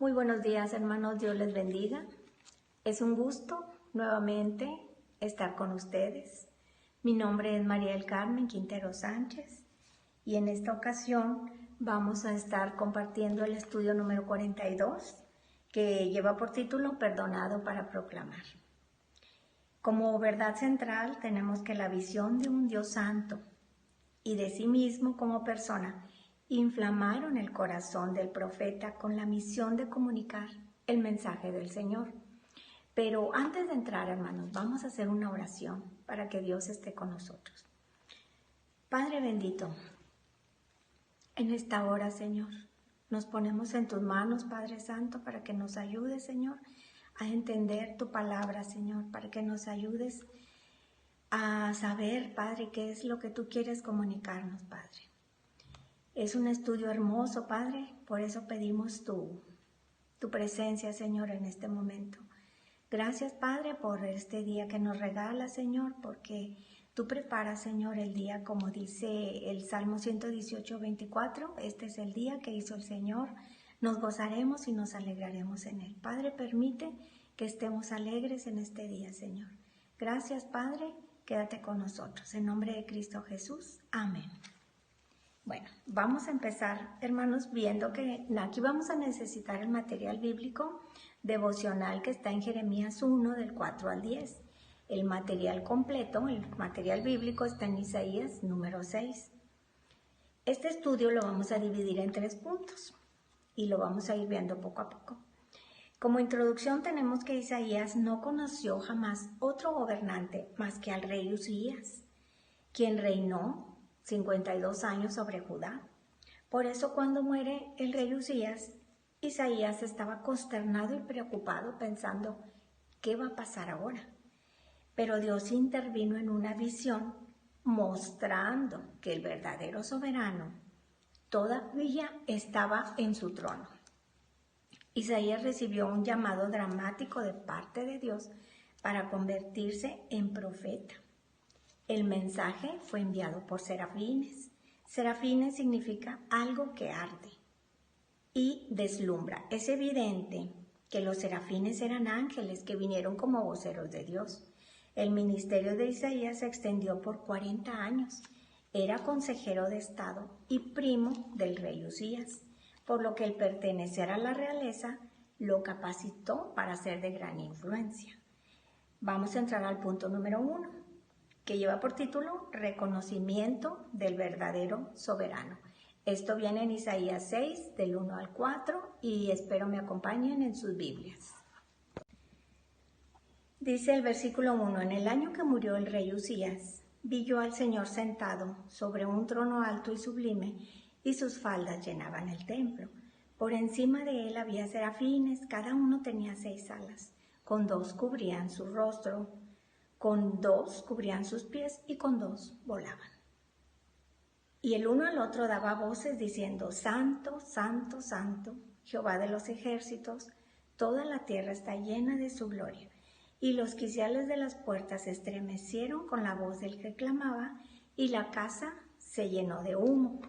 Muy buenos días, hermanos, Dios les bendiga. Es un gusto nuevamente estar con ustedes. Mi nombre es María del Carmen Quintero Sánchez y en esta ocasión vamos a estar compartiendo el estudio número 42 que lleva por título Perdonado para proclamar. Como verdad central tenemos que la visión de un Dios santo y de sí mismo como persona inflamaron el corazón del profeta con la misión de comunicar el mensaje del Señor. Pero antes de entrar, hermanos, vamos a hacer una oración para que Dios esté con nosotros. Padre bendito, en esta hora, Señor, nos ponemos en tus manos, Padre Santo, para que nos ayudes, Señor, a entender tu palabra, Señor, para que nos ayudes a saber, Padre, qué es lo que tú quieres comunicarnos, Padre. Es un estudio hermoso, Padre, por eso pedimos tu presencia, Señor, en este momento. Gracias, Padre, por este día que nos regala, Señor, porque tú preparas, Señor, el día, como dice el Salmo 118, 24. Este es el día que hizo el Señor. Nos gozaremos y nos alegraremos en él. Padre, permite que estemos alegres en este día, Señor. Gracias, Padre. Quédate con nosotros. En nombre de Cristo Jesús. Amén. Bueno, vamos a empezar, hermanos, viendo que aquí vamos a necesitar el material bíblico devocional que está en Jeremías 1, del 4 al 10. El material completo, el material bíblico, está en Isaías número 6. Este estudio lo vamos a dividir en 3 puntos y lo vamos a ir viendo poco a poco. Como introducción tenemos que Isaías no conoció jamás otro gobernante más que al rey Usías, quien reinó 52 años sobre Judá. Por eso cuando muere el rey Usías, Isaías estaba consternado y preocupado pensando, ¿qué va a pasar ahora? Pero Dios intervino en una visión mostrando que el verdadero soberano todavía estaba en su trono. Isaías recibió un llamado dramático de parte de Dios para convertirse en profeta. El mensaje fue enviado por serafines. Serafines significa algo que arde y deslumbra. Es evidente que los serafines eran ángeles que vinieron como voceros de Dios. El ministerio de Isaías se extendió por 40 años. Era consejero de Estado y primo del rey Usías, por lo que el pertenecer a la realeza lo capacitó para ser de gran influencia. Vamos a entrar al punto número 1. Que lleva por título Reconocimiento del verdadero soberano. Esto viene en Isaías 6, del 1 al 4, y espero me acompañen en sus Biblias. Dice el versículo 1, en el año que murió el rey Usías, vi yo al Señor sentado sobre un trono alto y sublime, y sus faldas llenaban el templo. Por encima de él había serafines, cada uno tenía 6 alas, con 2 cubrían su rostro, con 2 cubrían sus pies y con 2 volaban. Y el uno al otro daba voces diciendo, Santo, Santo, Santo, Jehová de los ejércitos, toda la tierra está llena de su gloria. Y los quiciales de las puertas se estremecieron con la voz del que clamaba, y la casa se llenó de humo.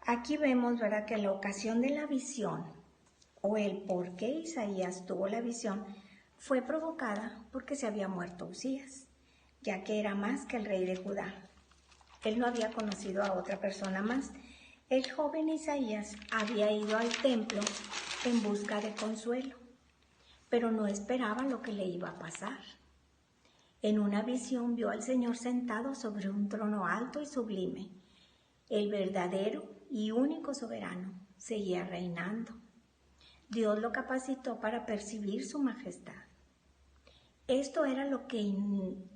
Aquí vemos, ¿verdad?, que la ocasión de la visión, o el por qué Isaías tuvo la visión, fue provocada porque se había muerto Usías, ya que era más que el rey de Judá. Él no había conocido a otra persona más. El joven Isaías había ido al templo en busca de consuelo, pero no esperaba lo que le iba a pasar. En una visión vio al Señor sentado sobre un trono alto y sublime. El verdadero y único soberano seguía reinando. Dios lo capacitó para percibir su majestad. Esto era lo que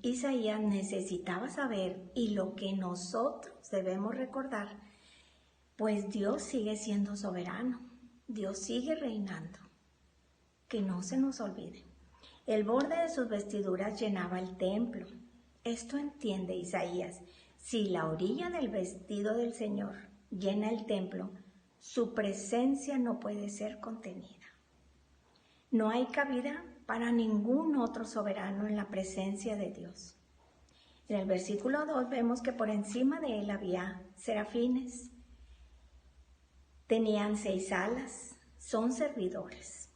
Isaías necesitaba saber y lo que nosotros debemos recordar, pues Dios sigue siendo soberano, Dios sigue reinando. Que no se nos olvide. El borde de sus vestiduras llenaba el templo. Esto entiende Isaías. Si la orilla del vestido del Señor llena el templo, su presencia no puede ser contenida. No hay cabida para ningún otro soberano en la presencia de Dios. En el versículo 2 vemos que por encima de él había serafines. Tenían 6 alas, son servidores.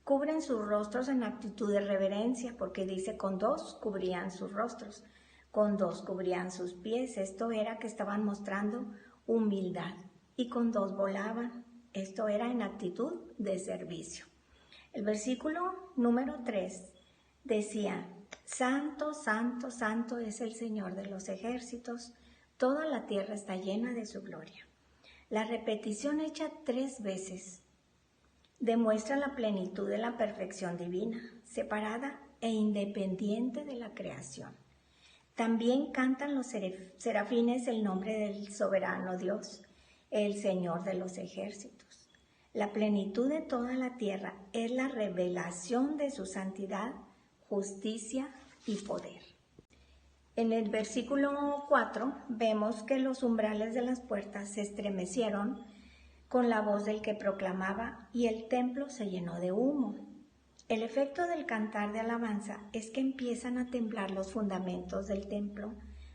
Cubren sus rostros en actitud de reverencia, porque dice con 2 cubrían sus rostros, con 2 cubrían sus pies. Esto era que estaban mostrando humildad. Y con 2 volaban. Esto era en actitud de servicio. El versículo número 3 decía: Santo, santo, santo es el Señor de los ejércitos, toda la tierra está llena de su gloria. La repetición hecha 3 veces demuestra la plenitud de la perfección divina, separada e independiente de la creación. También cantan los serafines el nombre del soberano Dios, el Señor de los ejércitos. La plenitud de toda la tierra es la revelación de su santidad, justicia y poder. En el versículo 4 vemos que los umbrales de las puertas se estremecieron con la voz del que proclamaba y el templo se llenó de humo. El efecto del cantar de alabanza es que empiezan a temblar los fundamentos del templo,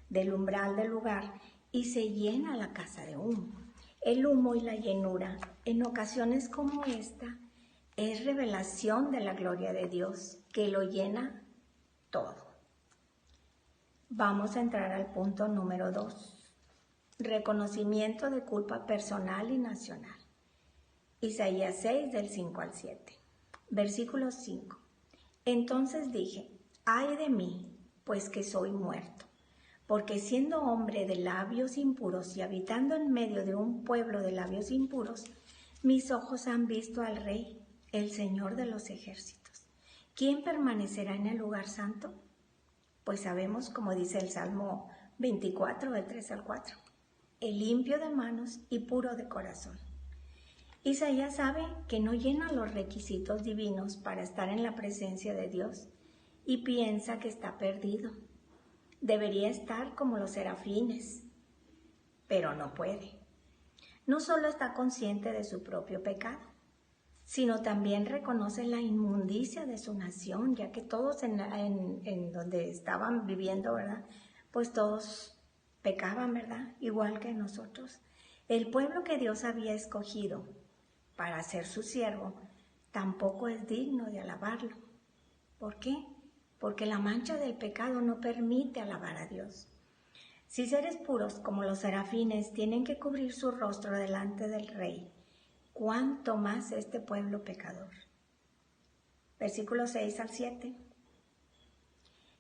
del umbral del lugar, y se llena la casa de humo. El humo y la llenura, en ocasiones como esta, es revelación de la gloria de Dios, que lo llena todo. Vamos a entrar al punto número 2. Reconocimiento de culpa personal y nacional. Isaías 6, del 5 al 7. Versículo 5. Entonces dije: ay de mí, pues que soy muerto, porque siendo hombre de labios impuros y habitando en medio de un pueblo de labios impuros, mis ojos han visto al Rey, el Señor de los ejércitos. ¿Quién permanecerá en el lugar santo? Pues sabemos, como dice el Salmo 24, del 3 al 4, el limpio de manos y puro de corazón. Isaías sabe que no llena los requisitos divinos para estar en la presencia de Dios y piensa que está perdido. Debería estar como los serafines, pero no puede. No solo está consciente de su propio pecado, sino también reconoce la inmundicia de su nación, ya que todos en donde estaban viviendo, ¿verdad? Pues todos pecaban, ¿verdad? Igual que nosotros. El pueblo que Dios había escogido para ser su siervo tampoco es digno de alabarlo. ¿Por qué? Porque la mancha del pecado no permite alabar a Dios. Si seres puros como los serafines tienen que cubrir su rostro delante del Rey, ¿cuánto más este pueblo pecador? Versículos 6 al 7.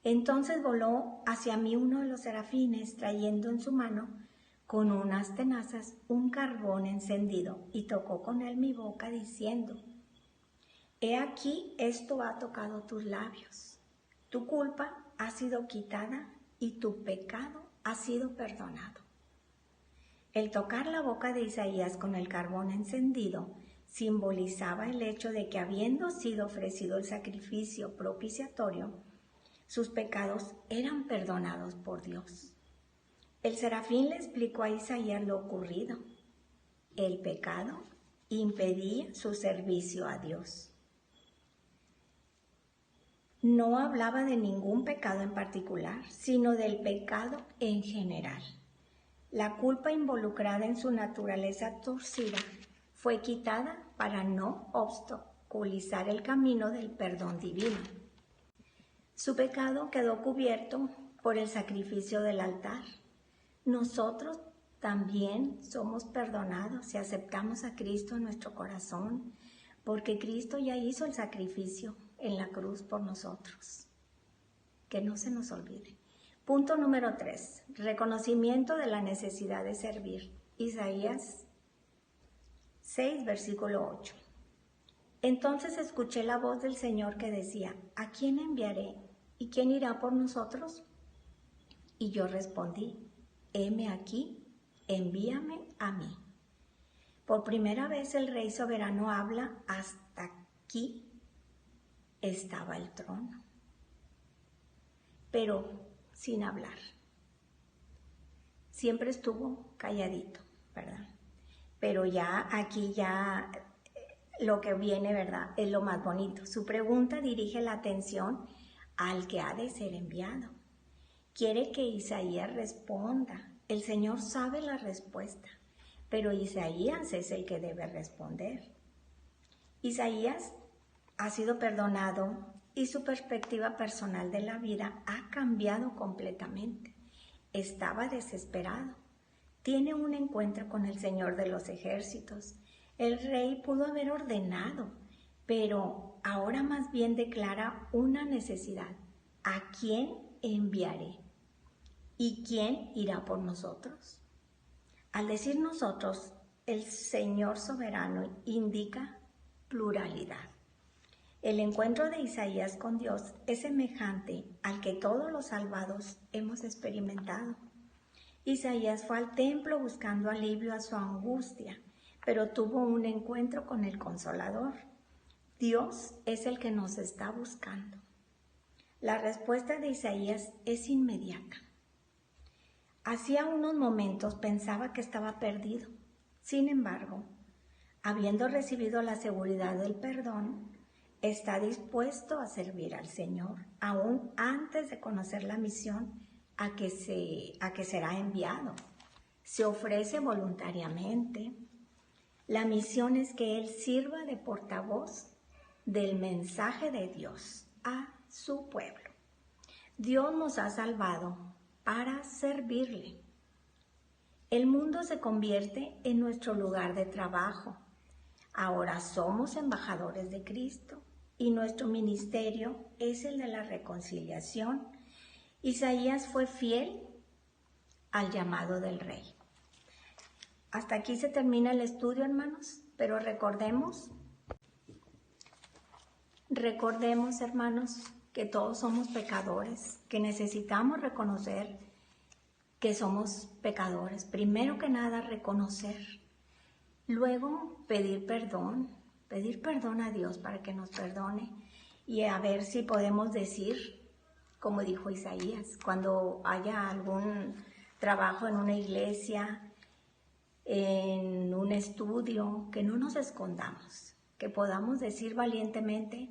Entonces voló hacia mí uno de los serafines, trayendo en su mano con unas tenazas un carbón encendido, y tocó con él mi boca, diciendo: he aquí, esto ha tocado tus labios. Tu culpa ha sido quitada y tu pecado ha sido perdonado. El tocar la boca de Isaías con el carbón encendido simbolizaba el hecho de que, habiendo sido ofrecido el sacrificio propiciatorio, sus pecados eran perdonados por Dios. El serafín le explicó a Isaías lo ocurrido. El pecado impedía su servicio a Dios. No hablaba de ningún pecado en particular, sino del pecado en general. La culpa involucrada en su naturaleza torcida fue quitada para no obstaculizar el camino del perdón divino. Su pecado quedó cubierto por el sacrificio del altar. Nosotros también somos perdonados si aceptamos a Cristo en nuestro corazón, porque Cristo ya hizo el sacrificio en la cruz por nosotros. Que no se nos olvide. Punto número 3. Reconocimiento de la necesidad de servir. Isaías 6, versículo 8. Entonces escuché la voz del Señor que decía: ¿a quién enviaré? ¿Y quién irá por nosotros? Y yo respondí: heme aquí, envíame a mí. Por primera vez el Rey soberano habla. Hasta aquí estaba el trono, pero sin hablar. Siempre estuvo calladito, ¿verdad? Pero ya aquí lo que viene, ¿verdad?, es lo más bonito. Su pregunta dirige la atención al que ha de ser enviado. Quiere que Isaías responda. El Señor sabe la respuesta, pero Isaías es el que debe responder. Isaías ha sido perdonado y su perspectiva personal de la vida ha cambiado completamente. Estaba desesperado. Tiene un encuentro con el Señor de los ejércitos. El rey pudo haber ordenado, pero ahora más bien declara una necesidad. ¿A quién enviaré? ¿Y quién irá por nosotros? Al decir nosotros, el Señor soberano indica pluralidad. El encuentro de Isaías con Dios es semejante al que todos los salvados hemos experimentado. Isaías fue al templo buscando alivio a su angustia, pero tuvo un encuentro con el Consolador. Dios es el que nos está buscando. La respuesta de Isaías es inmediata. Hacía unos momentos pensaba que estaba perdido. Sin embargo, habiendo recibido la seguridad del perdón, está dispuesto a servir al Señor, aún antes de conocer la misión a que será enviado. Se ofrece voluntariamente. La misión es que Él sirva de portavoz del mensaje de Dios a su pueblo. Dios nos ha salvado para servirle. El mundo se convierte en nuestro lugar de trabajo. Ahora somos embajadores de Cristo y nuestro ministerio es el de la reconciliación. Isaías fue fiel al llamado del rey. Hasta aquí se termina el estudio, hermanos, pero recordemos, hermanos, que todos somos pecadores, que necesitamos reconocer que somos pecadores. Primero que nada, reconocer. Luego, pedir perdón a Dios para que nos perdone y a ver si podemos decir, como dijo Isaías, cuando haya algún trabajo en una iglesia, en un estudio, que no nos escondamos, que podamos decir valientemente,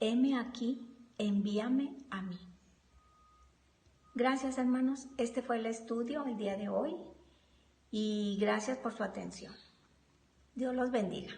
heme aquí, envíame a mí. Gracias, hermanos. Este fue el estudio el día de hoy y gracias por su atención. Dios los bendiga.